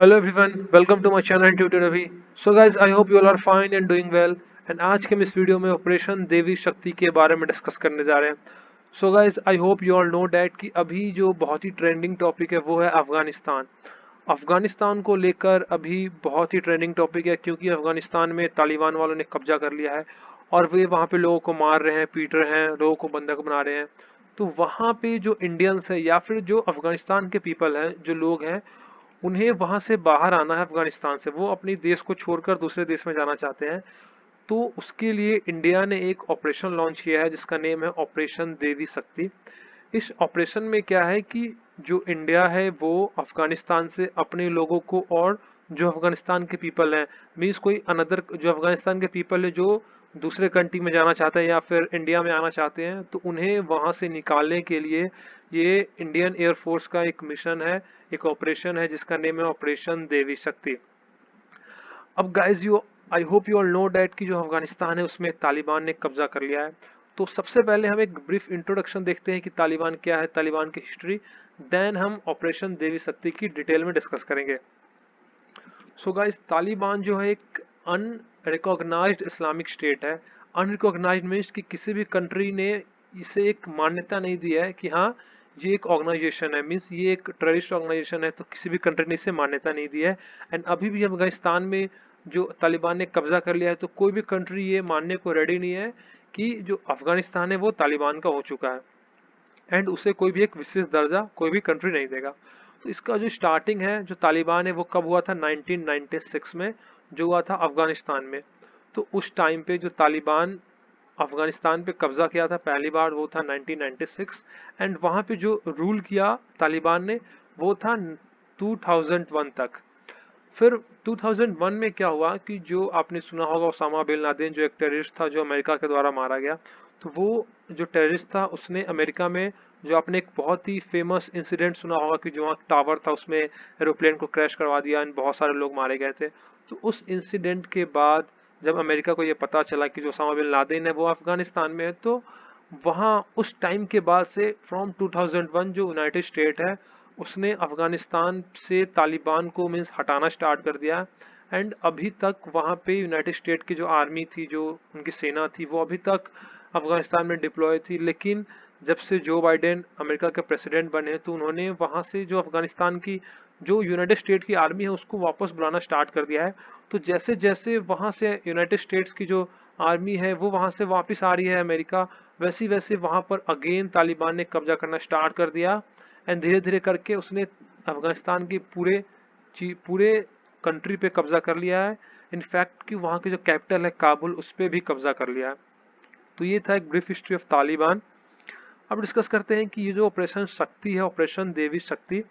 Hello everyone, welcome to my channel tutor Ravi. So guys, I hope you all are fine and doing well. And आज के हम इस video में operation देवी शक्ति के बारे में डिस्कस करने जा रहे हैं। सो guys, I hope you all know that कि अभी जो बहुत ही ट्रेंडिंग टॉपिक है वो है अफगानिस्तान। अफगानिस्तान को लेकर अभी बहुत ही ट्रेंडिंग टॉपिक है क्योंकि अफगानिस्तान में तालिबान वालों ने कब्जा कर लिया है और वे वहाँ पे लोगों को मार रहे हैं, पीट रहे हैं, लोगों को बंधक बना रहे हैं। तो वहाँ पे जो इंडियंस है या फिर जो अफगानिस्तान के पीपल हैं, जो लोग हैं, उन्हें वहां से बाहर आना है अफगानिस्तान से। वो अपनी देश को छोड़कर दूसरे देश में जाना चाहते हैं। तो उसके लिए इंडिया ने एक ऑपरेशन लॉन्च किया है जिसका नेम है ऑपरेशन देवी शक्ति। इस ऑपरेशन में क्या है कि जो इंडिया है वो अफगानिस्तान से अपने लोगों को और जो अफगानिस्तान के पीपल हैं, मीन्स कोई अनदर जो अफगानिस्तान के पीपल है जो दूसरे कंट्री में जाना चाहते हैं या फिर इंडिया में आना चाहते हैं, तो उन्हें वहां से निकालने के लिए ये इंडियन एयरफोर्स का एक मिशन है, एक ऑपरेशन है जिसका नेम है ऑपरेशन देवी शक्ति। अब guys, you I hope you all know that कि जो अफगानिस्तान है उसमें तालिबान ने कब्जा कर लिया है। तो सबसे पहले हम एक ब्रीफ इंट्रोडक्शन देखते हैं कि तालिबान क्या है, तालिबान की हिस्ट्री। देन हम ऑपरेशन देवी शक्ति की डिटेल में डिस्कस करेंगे। सो गाइस, तालिबान जो है एक अनरिकॉग्नाइज्ड इस्लामिक स्टेट है। अनरिकॉग्नाइज्ड मीन्स कि किसी भी कंट्री ने इसे एक मान्यता नहीं दी है कि हाँ, ये एक ऑर्गेनाइजेशन है, मीन्स ये एक टेररिस्ट ऑर्गेनाइजेशन है, तो किसी भी कंट्री ने इसे मान्यता नहीं दी है। एंड अभी भी अफगानिस्तान में जो तालिबान ने कब्जा कर लिया है, तो कोई भी कंट्री ये मानने को रेडी नहीं है कि जो अफगानिस्तान है वो तालिबान का हो चुका है। एंड उसे कोई भी एक विशेष दर्जा कोई भी कंट्री नहीं देगा। तो इसका जो स्टार्टिंग है, जो तालिबान है, वो कब हुआ था? 1996 में, जो हुआ था अफगानिस्तान में। तो उस टाइम पे जो तालिबान अफगानिस्तान पे कब्जा किया था पहली बार, वो था 1996। एंड वहां पे जो रूल किया तालिबान ने वो था 2001 तक। फिर 2001 में क्या हुआ कि जो आपने सुना होगा ओसामा बिन लादेन, जो एक टेररिस्ट था जो अमेरिका के द्वारा मारा गया। तो वो जो टेररिस्ट था उसने अमेरिका में, जो आपने एक बहुत ही फेमस इंसिडेंट सुना होगा कि जो वहाँ टावर था उसमें एरोप्लेन को क्रैश करवा दिया एंड बहुत सारे लोग मारे गए थे। तो उस इंसिडेंट के बाद जब अमेरिका को ये पता चला कि जो ओसामा बिन लादेन है वो अफगानिस्तान में है, तो वहाँ उस टाइम के बाद से फ्रॉम 2001 जो यूनाइटेड स्टेट है उसने अफगानिस्तान से तालिबान को मीन्स हटाना स्टार्ट कर दिया। एंड अभी तक वहाँ पे यूनाइटेड स्टेट की जो आर्मी थी, जो उनकी सेना थी, वो अभी तक अफगानिस्तान में डिप्लॉय थी। लेकिन जब से जो बाइडेन अमेरिका के प्रेसिडेंट बने तो उन्होंने वहाँ से जो अफगानिस्तान की जो यूनाइटेड स्टेट की आर्मी है उसको वापस बुलाना स्टार्ट कर दिया है। तो जैसे जैसे वहाँ से यूनाइटेड स्टेट्स की जो आर्मी है वो वहाँ से वापस आ रही है अमेरिका, वैसे वैसे वहाँ पर अगेन तालिबान ने कब्जा करना स्टार्ट कर दिया। एंड धीरे धीरे करके उसने अफगानिस्तान की पूरे कंट्री पे कब्जा कर लिया है। इनफैक्ट कि वहाँ की जो कैपिटल है काबुल, उस पर भी कब्जा कर लिया है। तो ये था एक ब्रीफ हिस्ट्री ऑफ तालिबान। अब डिस्कस करते हैं कि ये जो ऑपरेशन शक्ति है, ऑपरेशन देवी शक्ति,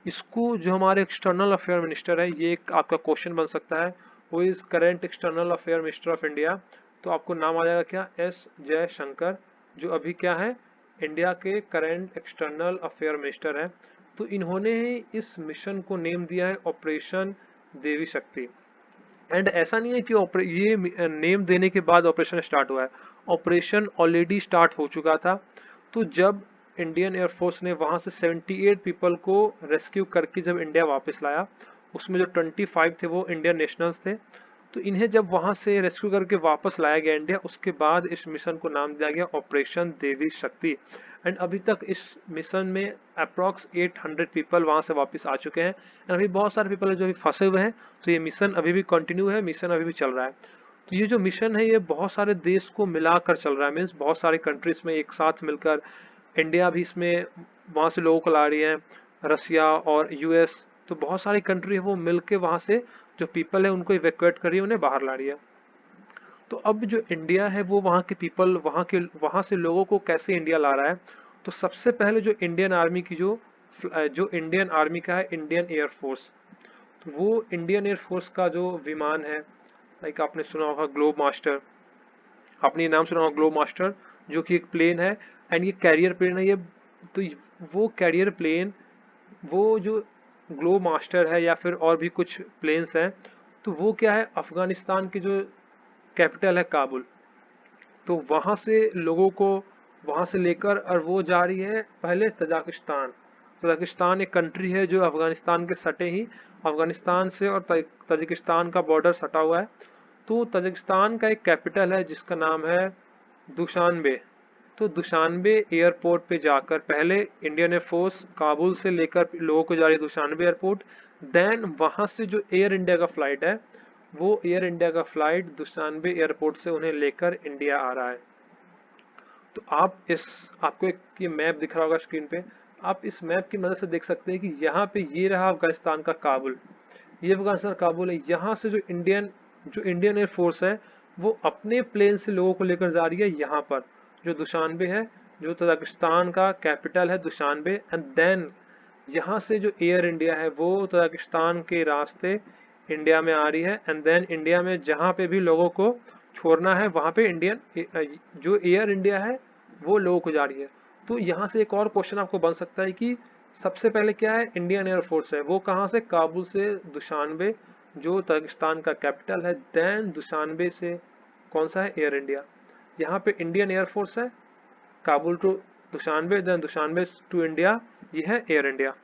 इसको जो हमारे एक्सटर्नल अफेयर मिनिस्टर है, ये एक आपका क्वेश्चन बन सकता है, वो is current external affair minister of India. तो आपको नाम आ जाएगा क्या? एस जयशंकर, जो अभी क्या है, इंडिया के करंट एक्सटर्नल अफेयर मिनिस्टर है। तो इन्होंने ही इस मिशन को नेम दिया है ऑपरेशन देवी शक्ति। एंड ऐसा नहीं है कि ये नेम देने के बाद ऑपरेशन स्टार्ट हुआ है, ऑपरेशन ऑलरेडी स्टार्ट हो चुका था। तो जब इंडियन एयरफोर्स ने वहां से 78 पीपल को रेस्क्यू करके जब इंडिया वापस लाया, उसमें जो 25 थे वो इंडियन नेशनल्स थे। तो इन्हें जब वहां से रेस्क्यू करके वापस लाया गया इंडिया, उसके बाद इस मिशन को नाम दिया गया ऑपरेशन देवी शक्ति। एंड अभी तक इस मिशन में अप्रॉक्स 800 पीपल वहां से वापस आ चुके हैं। एंड अभी बहुत सारे पीपल है जो अभी फंसे हुए हैं। तो ये मिशन अभी भी कंटिन्यू है, मिशन अभी भी चल रहा है। तो ये जो मिशन है ये बहुत सारे देश को मिलाकर चल रहा है, मीन्स बहुत सारे कंट्रीज में एक साथ मिलकर। इंडिया भी इसमें वहाँ से लोगों को ला रही है, रसिया और यूएस, तो बहुत सारी कंट्री है वो मिलके वहाँ से जो पीपल है उनको इवैक्यूएट कर रही है, उन्हें बाहर ला रही है। तो अब जो इंडिया है वो वहाँ के पीपल, वहाँ से लोगों को कैसे इंडिया ला रहा है? तो सबसे पहले जो इंडियन आर्मी की जो इंडियन आर्मी का है इंडियन एयरफोर्स, तो वो इंडियन एयरफोर्स का जो विमान है, लाइक आपने सुना होगा ग्लोब मास्टर, आपने ये नाम सुना होगा ग्लोब मास्टर, जो कि एक प्लेन है। एंड ये कैरियर प्लेन है ये। तो वो कैरियर प्लेन, वो जो ग्लोब मास्टर है या फिर और भी कुछ प्लेन्स हैं, तो वो क्या है, अफगानिस्तान की जो कैपिटल है काबुल, तो वहां से लोगों को वहां से लेकर और वो जा रही है पहले तजाकिस्तान। तजाकिस्तान एक कंट्री है जो अफगानिस्तान के सटे ही, अफगानिस्तान से और तजाकिस्तान का बॉर्डर सटा हुआ है। तो तजाकिस्तान का एक कैपिटल है जिसका नाम है दुशानबे। तो दुशानबे एयरपोर्ट पे जाकर पहले इंडियन एयरफोर्स काबुल से लेकर लोगों को जा रही है दुशानबे एयरपोर्ट, देन वहां से जो एयर इंडिया का फ्लाइट है वो एयर इंडिया का फ्लाइट दुशानबे एयरपोर्ट से उन्हें लेकर इंडिया आ रहा है। तो आपको एक ये मैप दिख रहा होगा स्क्रीन पे, आप इस मैप की मदद से देख सकते हैं कि यहाँ पे ये रहा अफगानिस्तान का काबुल, ये अफगानिस्तान काबुल है। यहाँ से जो इंडियन एयरफोर्स है वो अपने प्लेन से लोगों को लेकर जा रही है यहाँ पर जो दुशानबे है, जो तजाकिस्तान का कैपिटल है दुशानबे। एंड देन यहाँ से जो एयर इंडिया है वो तजाकिस्तान के रास्ते इंडिया में आ रही है। एंड देन इंडिया में जहाँ पे भी लोगों को छोड़ना है वहाँ पे जो एयर इंडिया है वो लोगों को जा रही है। तो यहाँ से एक और क्वेश्चन आपको बन सकता है कि सबसे पहले क्या है, इंडियन एयरफोर्स है वो कहाँ से, काबुल से दुशानबे जो तजाकिस्तान का कैपिटल है, देन दुशानबे से कौन सा है, एयर इंडिया। यहाँ पे इंडियन एयरफोर्स है, Kabul to Dushanbe, then Dushanbe to India, ये है एयर इंडिया।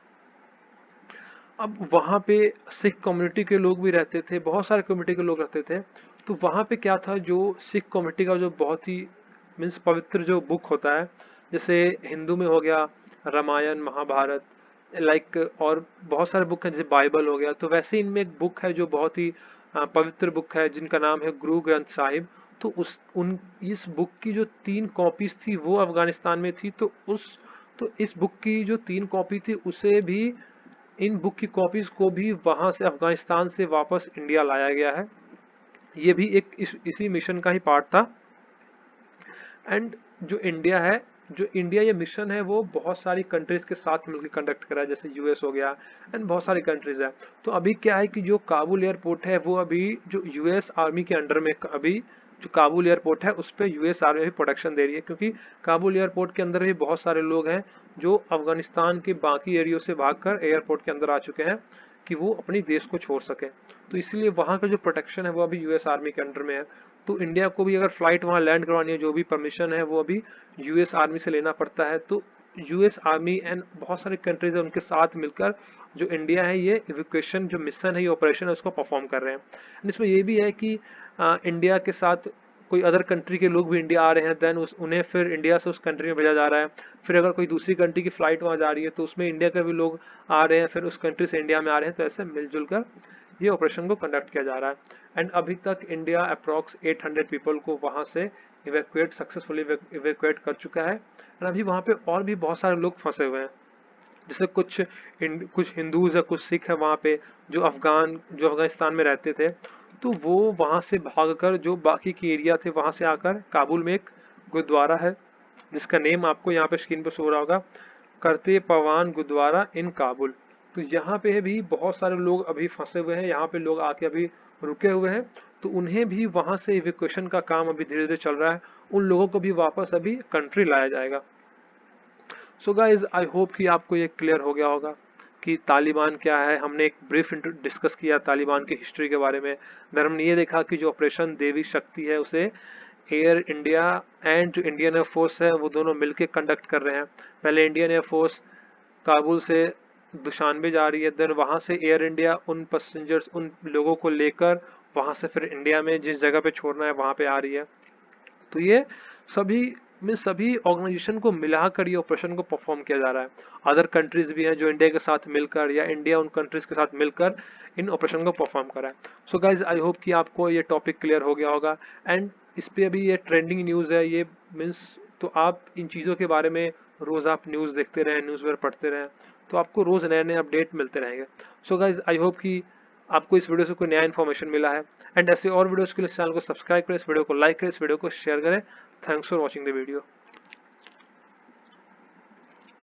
अब वहाँ पे सिख कम्युनिटी के लोग भी रहते थे, बहुत सारे कम्युनिटी के लोग रहते थे। तो वहाँ पे क्या था, जो सिख कम्युनिटी का जो बहुत ही मीन्स पवित्र जो बुक होता है, जैसे हिंदू में हो गया रामायण महाभारत, लाइक और बहुत सारे बुक हैं जैसे बाइबल हो गया, तो वैसे इनमें एक बुक है जो बहुत ही पवित्र बुक है जिनका नाम है गुरु ग्रंथ साहिब। तो इस बुक की जो 3 कॉपीज थी वो अफगानिस्तान में थी। तो इस बुक की जो 3 कॉपी थी उसे भी, इन बुक की कॉपीज को भी वहां से अफगानिस्तान से वापस इंडिया लाया गया है। ये भी इसी मिशन का ही पार्ट था। एंड जो इंडिया ये मिशन है वो बहुत सारी कंट्रीज के साथ मिलकर कंडक्ट करा है, जैसे यूएस हो गया एंड बहुत सारी कंट्रीज है। तो अभी क्या है कि जो काबुल एयरपोर्ट है वो अभी जो यूएस आर्मी के अंडर में, अभी जो काबुल एयरपोर्ट है उस पर यूएस आर्मी भी प्रोटेक्शन दे रही है, क्योंकि काबुल एयरपोर्ट के अंदर भी बहुत सारे लोग हैं जो अफगानिस्तान के बाकी एरियो से भागकर एयरपोर्ट के अंदर आ चुके हैं कि वो अपनी देश को छोड़ सके। तो इसलिए वहाँ का जो प्रोटेक्शन है वो अभी यूएस आर्मी के अंडर में है। तो इंडिया को भी अगर फ्लाइट वहाँ लैंड करवानी है, जो भी परमिशन है वो अभी यूएस आर्मी से लेना पड़ता है। तो यूएस आर्मी एंड बहुत सारे कंट्रीज है उनके साथ मिलकर जो इंडिया है ये इवैक्यूएशन जो मिशन है, ये ऑपरेशन है, उसको परफॉर्म कर रहे हैं। इसमें ये भी है कि इंडिया के साथ कोई अदर कंट्री के लोग भी इंडिया आ रहे हैं, देन उन्हें फिर इंडिया से उस कंट्री में भेजा जा रहा है। फिर अगर कोई दूसरी कंट्री की फ्लाइट वहाँ जा रही है तो उसमें इंडिया के भी लोग आ रहे हैं, फिर उस कंट्री से इंडिया में आ रहे हैं। तो ऐसे मिलजुल कर ये ऑपरेशन को कंडक्ट किया जा रहा है। एंड अभी तक इंडिया अप्रॉक्स 800 पीपल को वहाँ से सक्सेसफुली इवैक्यूएट कर चुका है। एंड अभी वहाँ पे और भी बहुत सारे लोग फंसे हुए हैं, जैसे कुछ हिंदूज है, कुछ सिख है वहाँ पे जो अफगानिस्तान में रहते थे। तो वो वहाँ से भागकर जो बाकी के एरिया थे वहाँ से आकर काबुल में एक गुरुद्वारा है जिसका नेम आपको यहाँ पे स्क्रीन पर शो हो रहा होगा, करते पवान गुरुद्वारा इन काबुल। तो यहाँ पे भी बहुत सारे लोग अभी फंसे हुए हैं, यहाँ पे लोग आके अभी रुके हुए हैं। तो उन्हें भी वहाँ से इवैक्यूएशन का काम अभी धीरे धीरे चल रहा है, उन लोगों को भी वापस अभी कंट्री लाया जाएगा। सो गाइज आई होप कि आपको ये क्लियर हो गया होगा कि तालिबान क्या है। हमने एक ब्रीफ डिस्कस किया तालिबान की हिस्ट्री के बारे में। फिर हमने ये देखा कि जो ऑपरेशन देवी शक्ति है उसे एयर इंडिया एंड जो इंडियन एयरफोर्स है वो दोनों मिलकर कंडक्ट कर रहे हैं। पहले इंडियन एयरफोर्स काबुल से दुशानबे जा रही है, देन वहाँ से एयर इंडिया उन पैसेंजर्स, उन लोगों को लेकर वहाँ से फिर इंडिया में जिस जगह पे छोड़ना है वहाँ पे आ रही है। तो ये सभी ऑर्गेनाइजेशन को मिलाकर ये ऑपरेशन को परफॉर्म किया जा रहा है। अदर कंट्रीज भी हैं जो इंडिया के साथ मिलकर या इंडिया उन कंट्रीज के साथ मिलकर इन ऑपरेशन को परफॉर्म कर रहा है। सो गाइज आई होप कि आपको ये टॉपिक क्लियर हो गया होगा। एंड इस पे अभी ये ट्रेंडिंग न्यूज़ है, ये मीन्स तो आप इन चीज़ों के बारे में रोज़ आप न्यूज़ देखते रहें, न्यूज़पेपर पढ़ते रहें, तो आपको रोज़ नए नए अपडेट मिलते रहेंगे। सो गाइज आई होप कि आपको इस वीडियो से कोई नया इन्फॉर्मेशन मिला है। एंड ऐसे और वीडियोस के लिए इस चैनल को सब्सक्राइब करें, इस वीडियो को लाइक करें, इस वीडियो को शेयर करें। Thanks for watching the video.